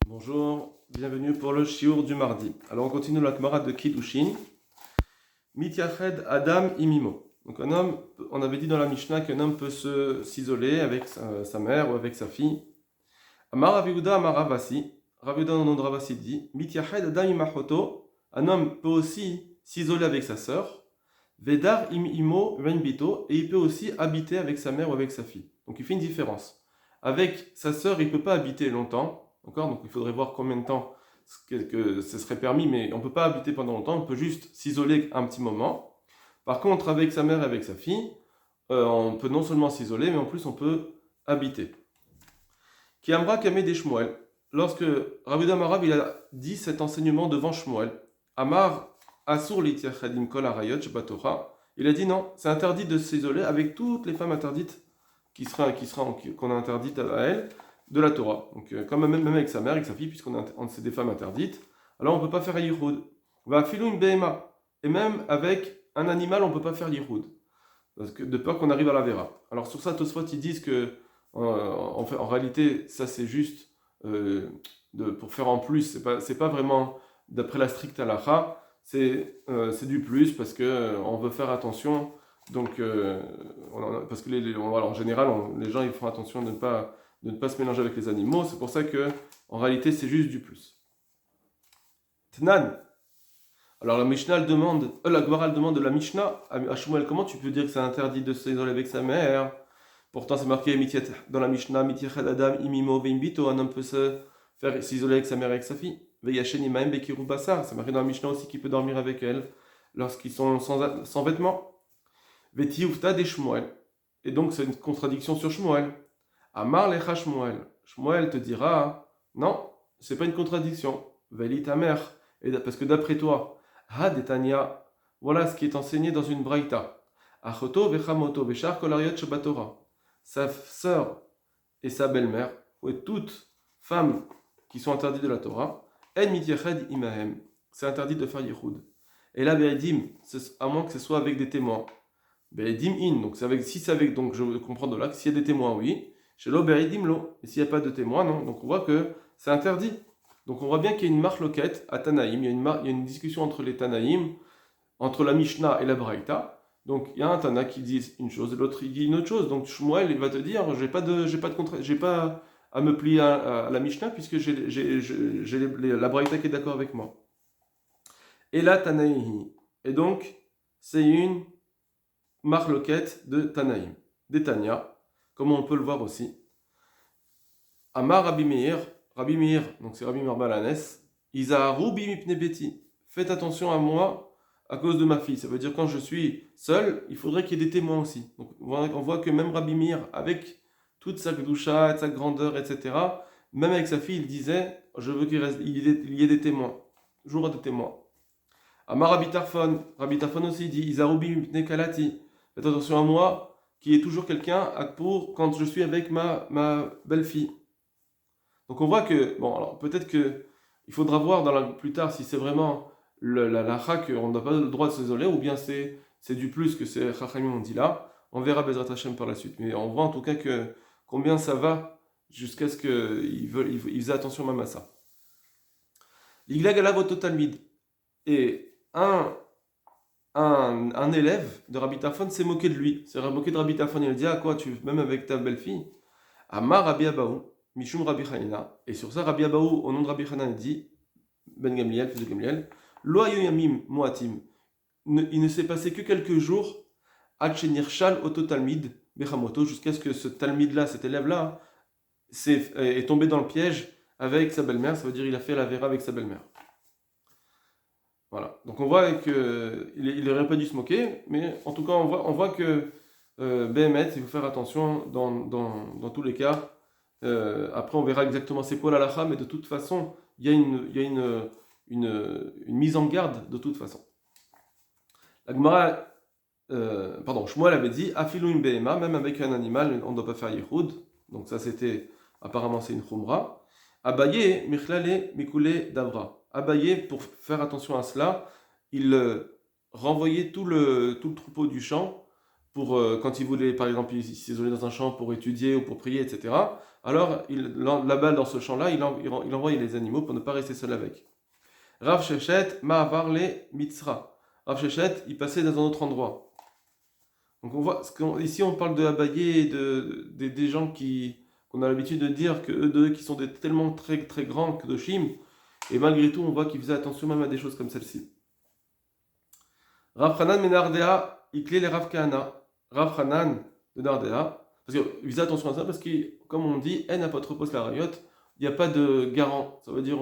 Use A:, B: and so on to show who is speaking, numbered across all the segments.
A: Bonjour, bienvenue pour le shiur du mardi. Alors on continue la Gemara de Kiddushin. Mityached Adam imimo. Donc un homme, on avait dit dans la Mishnah qu'un homme peut s'isoler avec sa mère ou avec sa fille. Amar Rav Yehuda Amar Ravasi. Rav Yehuda au nom de Ravasi dit Mityached Adam imachoto. Un homme peut aussi s'isoler avec sa sœur. Vedar imimo renbito. Et il peut aussi habiter avec sa mère ou avec sa fille. Donc il fait une différence. Avec sa sœur, il ne peut pas habiter longtemps. D'accord. Donc il faudrait voir combien de temps que ce serait permis, mais on ne peut pas habiter pendant longtemps, on peut juste s'isoler un petit moment. Par contre, avec sa mère et avec sa fille, on peut non seulement s'isoler, mais en plus on peut habiter. Qui amra kamé des Shmuel. Lorsque Rabbi Damarav il a dit cet enseignement devant Shmuel, Amar Asur litiachadim kol arayot shebatora, il a dit non, c'est interdit de s'isoler avec toutes les femmes interdites qu'on a interdites à elles de la Torah. Donc, comme même avec sa mère, avec sa fille, c'est des femmes interdites, alors on ne peut pas faire yichud. Va filou une behema. Et même avec un animal, on ne peut pas faire yichud. Parce que de peur qu'on arrive à la vera. Alors sur ça, Tosfot, ils disent que en réalité, ça c'est juste pour faire en plus. C'est pas vraiment d'après la stricte halakha. C'est du plus parce que on veut faire attention. Donc, parce que en général, les gens ils font attention de ne pas se mélanger avec les animaux. C'est pour ça que, en réalité, c'est juste du plus. Tnan. Alors la Mishnah demande, la Gemara demande de la Mishnah à Shmuel, comment tu peux dire que c'est interdit de s'isoler avec sa mère? Pourtant c'est marqué dans la Mishnah, Mityachad Adam imimo veimbito, un homme peut s'isoler avec sa mère et avec sa fille. Veyashen imaim bekiru basar, c'est marqué dans la Mishnah aussi qu'il peut dormir avec elle lorsqu'ils sont sans vêtements. Veti ufta des Shmuel. Et donc c'est une contradiction sur Shmuel. Amar lecha Shmuel. Shmuel te dira, non, c'est pas une contradiction. Veli ta mère. Parce que d'après toi, Ha detania, voilà ce qui est enseigné dans une braïta. Achoto vechamoto vechar kolariot shabatora. Sa sœur et sa belle-mère, ou toutes femmes qui sont interdites de la Torah, en mityached imahem. C'est interdit de faire yichud. Et là, be'edim, à moins que ce soit avec des témoins. Be'edim in, donc si c'est avec, donc je comprends de là que s'il y a des témoins, oui. Chez lo be'edim lo. Et s'il n'y a pas de témoins, non. Donc on voit que c'est interdit. Donc on voit bien qu'il y a une marloquette à Tanaïm, il y a une discussion entre les Tanaïm, entre la Mishnah et la Braïta. Donc il y a un Tana qui dit une chose et l'autre il dit une autre chose. Donc Shmuel il va te dire j'ai pas à me plier à la Mishnah puisque j'ai la Braïta qui est d'accord avec moi. Et là Tanaïm. Et donc c'est une marloquette de Tanaïm, des Tanya, comme on peut le voir aussi. Amar Rabbi Meir. Rabbi Meir, donc c'est Rabbi Meir Balanes, Izaharu bimipne beti. Faites attention à moi à cause de ma fille. Ça veut dire quand je suis seul, il faudrait qu'il y ait des témoins aussi. Donc on voit que même Rabbi Meir, avec toute sa gdoucha, sa grandeur, etc., même avec sa fille, il disait, je veux qu'il y ait des témoins. Toujours des témoins. Amar Rabbi Tarfon aussi dit, Izaharu bimipne kalati. Faites attention à moi, qu'il y ait toujours quelqu'un pour quand je suis avec ma belle-fille. Donc on voit que, bon, alors peut-être qu'il faudra voir plus tard si c'est vraiment la qu'on n'a pas le droit de s'isoler ou bien c'est du plus que ces Chachamim ont dit là. On verra Bezrat Hashem par la suite. Mais on voit en tout cas que combien ça va jusqu'à ce qu'ils faisait attention même à ça. L'Iglag Alav Talmid. Et un élève de Rabbi Tarfon s'est moqué de lui. C'est moqué de Rabbi Tarfon. Il a dit, ah quoi, même avec ta belle-fille, Amar Rabbi Abaou. Mishum Rabbi Hanina. Et sur ça, Rabbi Abaou, au nom de Rabbi Hanina, dit, Ben Gamliel, fils de Gamliel, Lo ayoyamim moatim. Il ne s'est passé que quelques jours, Achenir Shal Oto Talmid, Bechamoto, jusqu'à ce que ce Talmid-là, cet élève-là, est tombé dans le piège avec sa belle-mère. Ça veut dire qu'il a fait la vera avec sa belle-mère. Voilà. Donc on voit qu'il n'aurait pas dû se moquer, mais en tout cas, on voit que Behemet, il faut faire attention dans tous les cas. Après, on verra exactement c'est quoi l'halakha, mais de toute façon, il y a une mise en garde de toute façon. La Gemara, Shmuel avait dit Afilu im behema, même avec un animal, on ne doit pas faire yichud. Donc ça, apparemment, c'est une chumra. Abaye, michlale, mikule, davra. Abaye, pour faire attention à cela, il renvoyait tout le troupeau du champ pour quand il voulait, par exemple, s'isoler dans un champ pour étudier ou pour prier, etc. alors là-bas dans ce champ-là, il envoyait les animaux pour ne pas rester seul avec. Rav Shechet ma'avar le mitzra. Rav Shechet, il passait dans un autre endroit. Donc on voit, ici on parle de Abaye, des gens qu'on a l'habitude de dire que eux deux qui sont tellement très très grands que de Shim, et malgré tout on voit qu'ils faisaient attention même à des choses comme celle-ci. Rav Hanan Menardea, il clé les Rav Kahana. Rav Hanan de Nardea, parce qu'il faisait attention à ça, parce que comme on dit, en apotropos la rayot, il n'y a pas de garant. Ça veut dire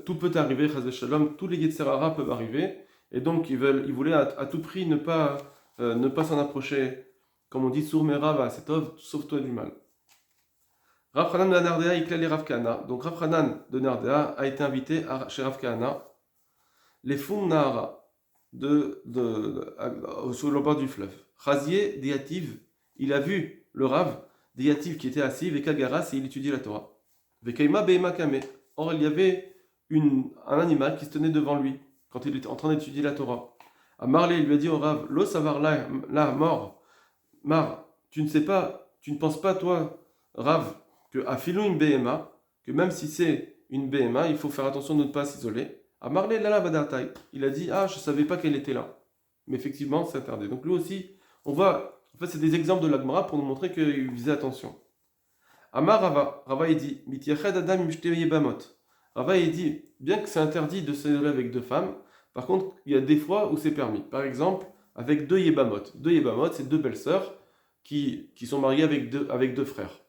A: tout peut arriver, Chas v'Shalom, tous les Yetzerara peuvent arriver, et donc ils voulaient à tout prix ne pas s'en approcher, comme on dit, Sourmera Setov, sauve-toi du mal. Rav Hanan de Nardea, il clé les Rav Kahana. Donc Rav Hanan de Nardea a été invité chez Rav Kahana, les Foum Nahara, sur le bord du fleuve. Chazier, Diativ, il a vu le Rav, Diativ qui était assis, Vekagaras, et il étudiait la Torah. Vekaima Be'ema Kame. Or, il y avait un animal qui se tenait devant lui, quand il était en train d'étudier la Torah. À Marley, il lui a dit au Rav, Lo savar la mort. Mar, tu ne penses pas, toi, Rav, que à Filou une Be'ema, que même si c'est une Be'ema, il faut faire attention de ne pas s'isoler. À Marley, il a dit, je ne savais pas qu'elle était là. Mais effectivement, c'est interdit. Donc lui aussi, on voit, en fait, c'est des exemples de l'Agmara pour nous montrer qu'il faisait attention. Amar Rava, il dit, Adam Yebamot. Rava, il dit, bien que c'est interdit de s'isoler avec deux femmes, par contre, il y a des fois où c'est permis. Par exemple, avec deux Yebamot. Deux Yebamot, c'est deux belles-sœurs qui sont mariées avec deux frères.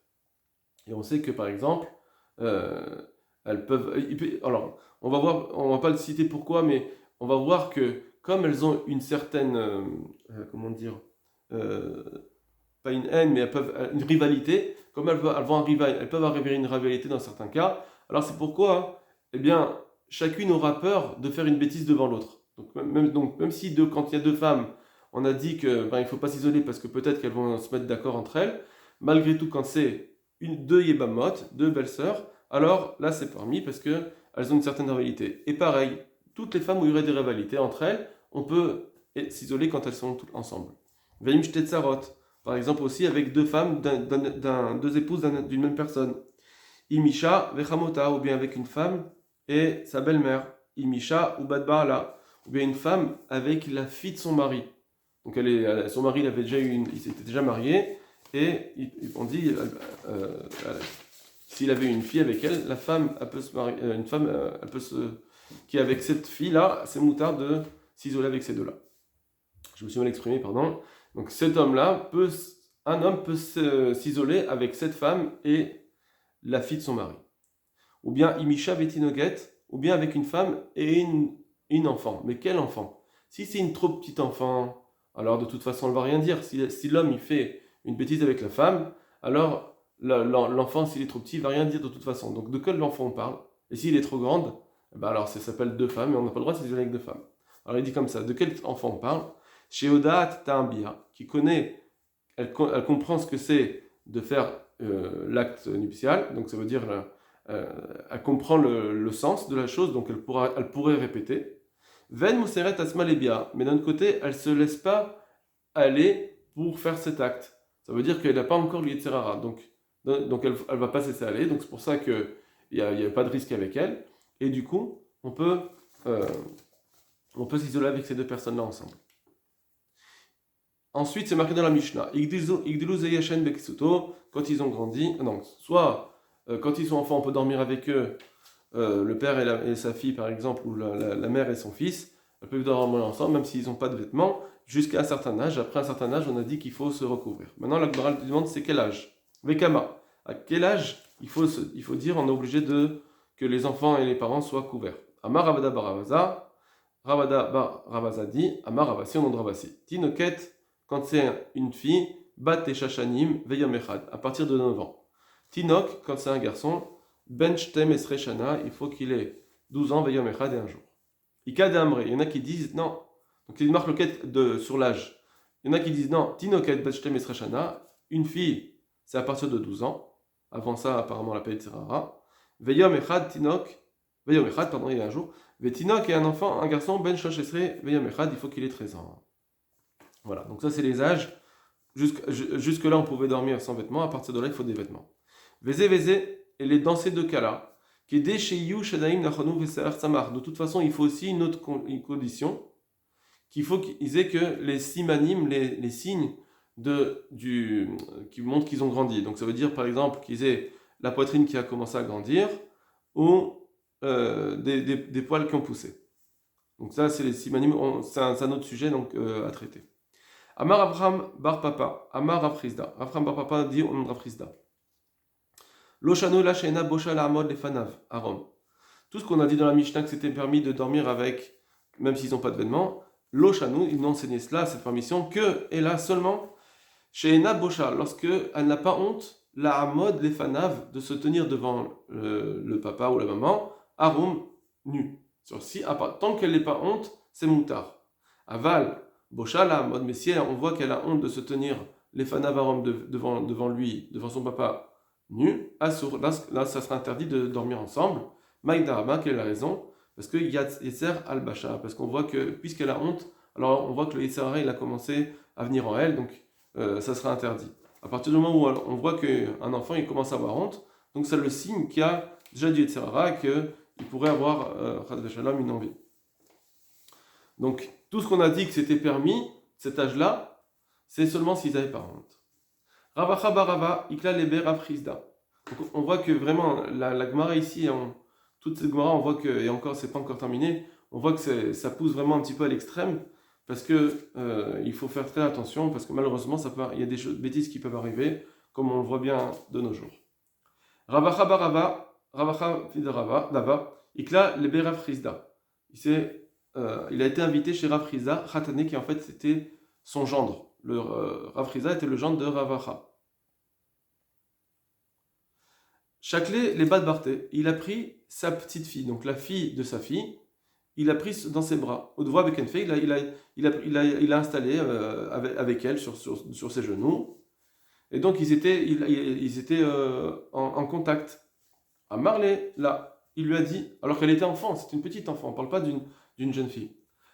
A: Et on sait que, par exemple, elles peuvent... Alors, on va pas le citer pourquoi, mais on va voir que comme elles ont une certaine, pas une haine, mais elles peuvent une rivalité, comme elles peuvent arriver à une rivalité dans certains cas. Alors c'est pourquoi, eh bien, chacune aura peur de faire une bêtise devant l'autre. Donc même si quand il y a deux femmes, on a dit que il faut pas s'isoler parce que peut-être qu'elles vont se mettre d'accord entre elles. Malgré tout, quand c'est deux yébamot, deux belles-sœurs, alors là c'est permis parce que elles ont une certaine rivalité. Et pareil, toutes les femmes où il y aurait des rivalités entre elles, on peut s'isoler quand elles sont toutes ensemble. Veim Shtetzarot, par exemple aussi avec deux femmes, deux épouses d'une même personne. Imisha Vechamota, ou bien avec une femme et sa belle-mère. Imisha ou Badbaala, ou bien une femme avec la fille de son mari. Donc son mari il s'était déjà marié, et on dit s'il avait une fille avec elle, la femme, elle peut se marier, une femme, qui est avec cette fille-là, c'est moutard de s'isoler avec ces deux-là. Je me suis mal exprimé, pardon. Donc un homme peut s'isoler avec cette femme et la fille de son mari. Ou bien Imisha Betinoget, ou bien avec une femme et une enfant. Mais quel enfant? Si c'est une trop petite enfant, alors de toute façon, on ne va rien dire. Si l'homme il fait une bêtise avec la femme, alors l'enfant, s'il est trop petit, il ne va rien dire de toute façon. Donc de quel enfant on parle? Et s'il est trop grande, alors ça s'appelle deux femmes, et on n'a pas le droit de s'isoler avec deux femmes. Alors il dit comme ça, de quel enfant on parle? Chez Odat Ta'ambia, qui connaît, elle comprend ce que c'est de faire l'acte nuptial, donc ça veut dire, elle comprend le sens de la chose, donc elle pourrait répéter. Ven Museret Asma Lebia, mais d'un autre côté, elle ne se laisse pas aller pour faire cet acte. Ça veut dire qu'elle n'a pas encore l'Yetzerara, donc elle ne va pas se laisser aller, donc c'est pour ça qu'il n'y a pas de risque avec elle, et du coup, on peut s'isoler avec ces deux personnes-là ensemble. Ensuite, c'est marqué dans la Mishnah. Igdilu Zeyashen Beksuto, quand ils ont grandi. Non, soit quand ils sont enfants, on peut dormir avec eux, le père et sa fille par exemple, ou la mère et son fils, elles peuvent dormir ensemble, même s'ils n'ont pas de vêtements, jusqu'à un certain âge. Après un certain âge, on a dit qu'il faut se recouvrir. Maintenant, la Gemara demande c'est quel âge? Vekama. À quel âge il faut dire on est obligé que les enfants et les parents soient couverts? Amar Ravada Baravaza. Ravada Baravaza dit Amar Ravasi, on nom de Ravasi. Tinoket. Quand c'est une fille, Bat et Shashanim, Veyom Echad, à partir de 9 ans. Tinok, quand c'est un garçon, Ben Shtem Esre Shana, il faut qu'il ait 12 ans, Veyom Echad et un jour. Ika de Amre, il y en a qui disent non. Donc il marque le quête sur l'âge. Il y en a qui disent non, Tinoket Ben Shtem Esre Shana, une fille, c'est à partir de 12 ans. Avant ça, apparemment, la paix de Serara. Veyom Echad, Tinok, Veyom Echad, pardon, il y a un jour. Tinok et un enfant, un garçon, Ben Shosh Esre, Veyom Echad, il faut qu'il ait 13 ans. Voilà, donc ça c'est les âges. Jusque-là, on pouvait dormir sans vêtements. À partir de là, il faut des vêtements. Vézé, et dans ces deux cas-là, de toute façon, il faut aussi une condition, qu'il faut qu'ils aient que les simanim, les signes qui montrent qu'ils ont grandi. Donc ça veut dire par exemple qu'ils aient la poitrine qui a commencé à grandir ou des poils qui ont poussé. Donc ça, c'est les simanim, c'est un autre sujet donc, à traiter. Amar Abraham bar Papa, Amar Rafrizda. Abraham bar Papa dit au nom de Rafrizda. Loshano lachena bosha la amod lefanav, Arom. Tout ce qu'on a dit dans la Mishnah que c'était permis de dormir avec, même s'ils n'ont pas de vêtements, Loshanu, ils n'ont enseigné cela, cette permission, que est là seulement chez Ena Bosha, lorsque elle n'a pas honte, la amod lefanav, de se tenir devant le papa ou la maman, Arom, nu. Tant qu'elle n'est pas honte, c'est moutard. Aval, Bosha la amod, mais si on voit qu'elle a honte de se tenir lefanav Arom devant lui, devant son papa, nu, Assour, là ça sera interdit de dormir ensemble. Maïdarama, quelle est la raison? Parce que Yetzer al-Basha, parce qu'on voit que, puisqu'elle a honte, alors on voit que le Yetzer Hara, il a commencé à venir en elle, donc ça sera interdit. À partir du moment où on voit qu'un enfant, il commence à avoir honte, donc c'est le signe qu'il y a déjà du Yetzer Hara, qu'il pourrait avoir, une envie. Donc, tout ce qu'on a dit que c'était permis, cet âge-là, c'est seulement s'ils n'avaient pas honte. Ravacha barava, ikla lebe rafrizda. On voit que vraiment, la Gemara ici, toute cette Gemara, on voit que, et encore, c'est pas encore terminé, on voit que ça pousse vraiment un petit peu à l'extrême, parce que il faut faire très attention, parce que malheureusement, il y a des bêtises qui peuvent arriver, comme on le voit bien de nos jours. Ravacha barava, Ravacha fidarava, dava, ikla lebe rafrizda. Il a été invité chez Rafrizda, Khatane, qui en fait c'était son gendre. Rafrizda était le gendre de Ravacha. Chaclé les bas de Barthé, il a pris sa petite fille, donc la fille de sa fille, il a pris dans ses bras. Au devoir avec une fille, il a installé avec elle sur ses genoux. Et donc ils étaient en contact. À Marley, là, il lui a dit, alors qu'elle était enfant, c'est une petite enfant, on ne parle pas d'une jeune fille.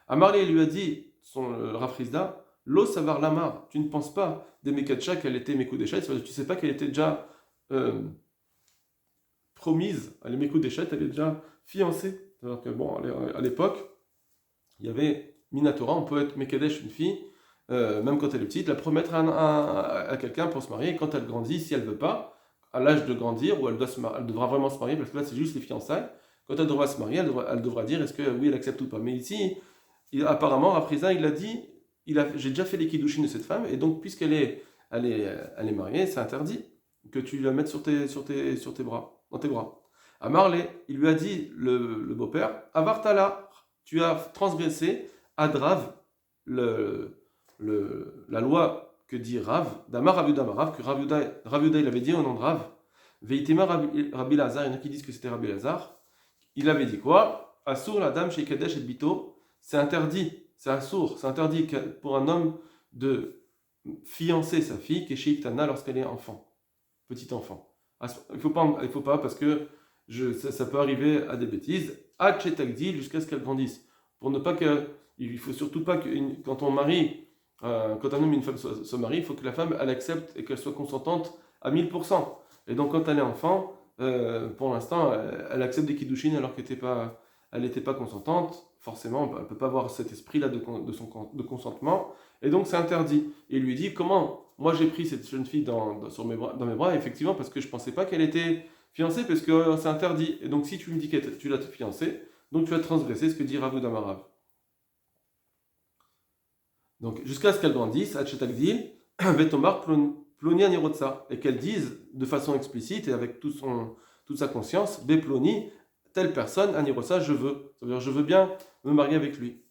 A: À Marley, il lui a dit, Rafrizda, Lo savar lamar, tu ne penses pas des Mekatcha qu'elle était Mekudeshet, tu ne sais pas qu'elle était déjà promise, elle est Mekudeshet, elle est déjà fiancée. Alors que bon, à l'époque, il y avait Minatora, on peut être Mekadesh, une fille, même quand elle est petite, la promettre à quelqu'un pour se marier, et quand elle grandit, si elle ne veut pas, à l'âge de grandir, où elle devra vraiment se marier, parce que là c'est juste les fiançailles, quand elle devra se marier, elle devra dire est-ce que oui elle accepte ou pas. Mais ici, apparemment, Rafrizda, il a dit, j'ai déjà fait les kiddushin de cette femme, et donc puisqu'elle est mariée, c'est interdit que tu la mettes sur tes bras, dans tes bras. À Marley, il lui a dit, le beau-père, Avartala, tu as transgressé, Adrav, la loi que dit Rav, d'Amar Ravuda Marav, que Ravuda il avait dit au nom de Rav, Veitema Rabbi Lazar, il y en a qui disent que c'était Rabbi Lazar, il avait dit quoi? Assour la dame chez Kadesh et Bito, c'est interdit, c'est interdit pour un homme de fiancer sa fille, Keshik Tana, lorsqu'elle est enfant, petit enfant. Il faut pas parce que ça peut arriver à des bêtises, Hachetagdi, jusqu'à ce qu'elle grandisse. Pour ne pas il faut surtout pas que quand on marie, quand un homme et une femme se marient, il faut que la femme elle accepte et qu'elle soit consentante à 1000%. Et donc quand elle est enfant, pour l'instant, elle accepte des kiddushin alors qu'elle n'était pas consentante. Forcément, elle ne peut pas avoir cet esprit-là de consentement. Et donc c'est interdit. Et il lui dit comment moi j'ai pris cette jeune fille dans mes bras, effectivement, parce que je ne pensais pas qu'elle était fiancée, parce que c'est interdit. Et donc si tu me dis que tu l'as fiancée, donc tu as transgressé ce que dit Rav Damarav. Donc jusqu'à ce qu'elle grandisse, Hachetagdil, Vetomar Ploni Anirotsa, et qu'elle dise de façon explicite et avec toute sa conscience, Beploni, telle personne, Anirotsa, je veux. Ça veut dire je veux bien me marier avec lui.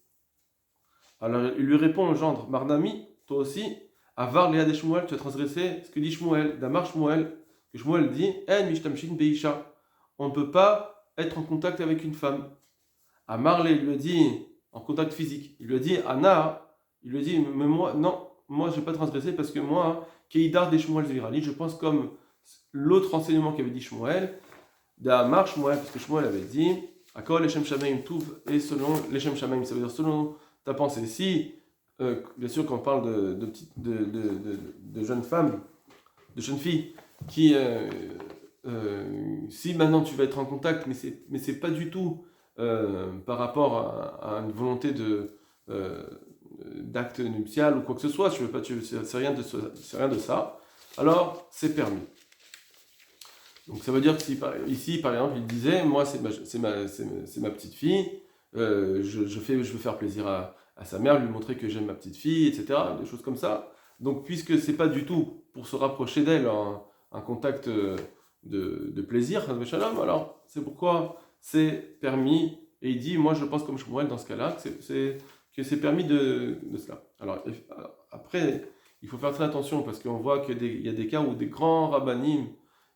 A: Alors il lui répond au gendre, Marnami, toi aussi, Avar Léa de Shmuel, tu as transgressé ce que dit Shmuel, Damar Shmuel, que Shmuel dit, En Mishtamshin Beisha, on ne peut pas être en contact avec une femme. Amar il lui a dit, en contact physique, il lui a dit, Anna, il lui a dit, mais moi, non, moi je ne vais pas transgresser parce que moi, Keidar des Shmuel Zvirali, je pense comme l'autre enseignement qu'avait dit Shmuel, d'Amar Shmuel, parce que Shmuel avait dit, Akol Leshem Shamaim Touv, et selon Leshem Shamaim, ça veut dire selon ta pensée. Si, bien sûr, quand on parle de jeunes femmes, de jeunes filles qui si maintenant tu vas être en contact, mais c'est pas du tout par rapport à une volonté d'acte nuptial ou quoi que ce soit, c'est rien de ça, alors c'est permis. Donc ça veut dire que ici, par exemple, il disait, moi c'est ma petite fille, je veux faire plaisir à sa mère, lui montrer que j'aime ma petite fille, etc. Des choses comme ça. Donc puisque c'est pas du tout pour se rapprocher d'elle un contact de plaisir, alors c'est pourquoi c'est permis. Et il dit, moi je pense comme Shmuel dans ce cas-là, que c'est permis de cela. Alors après, il faut faire très attention parce qu'on voit qu'il y a des cas où des grands rabbanim,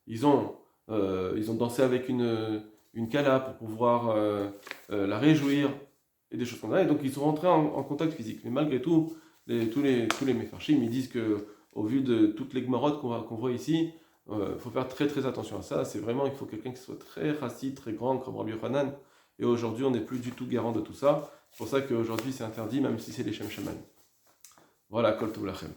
A: ils ont dansé avec une kala pour pouvoir la réjouir et des choses comme ça. Et donc ils sont rentrés en contact physique. Mais malgré tout, tous les mefarshim, ils disent que au vu de toutes les gmarottes qu'on voit ici, il faut faire très très attention à ça. C'est vraiment, il faut quelqu'un qui soit très rassis, très grand, comme Rabbi Yochanan. Et aujourd'hui, on n'est plus du tout garant de tout ça. C'est pour ça qu'aujourd'hui, c'est interdit, même si c'est les Shem Shaman. Voilà, Kol Tov Lachem.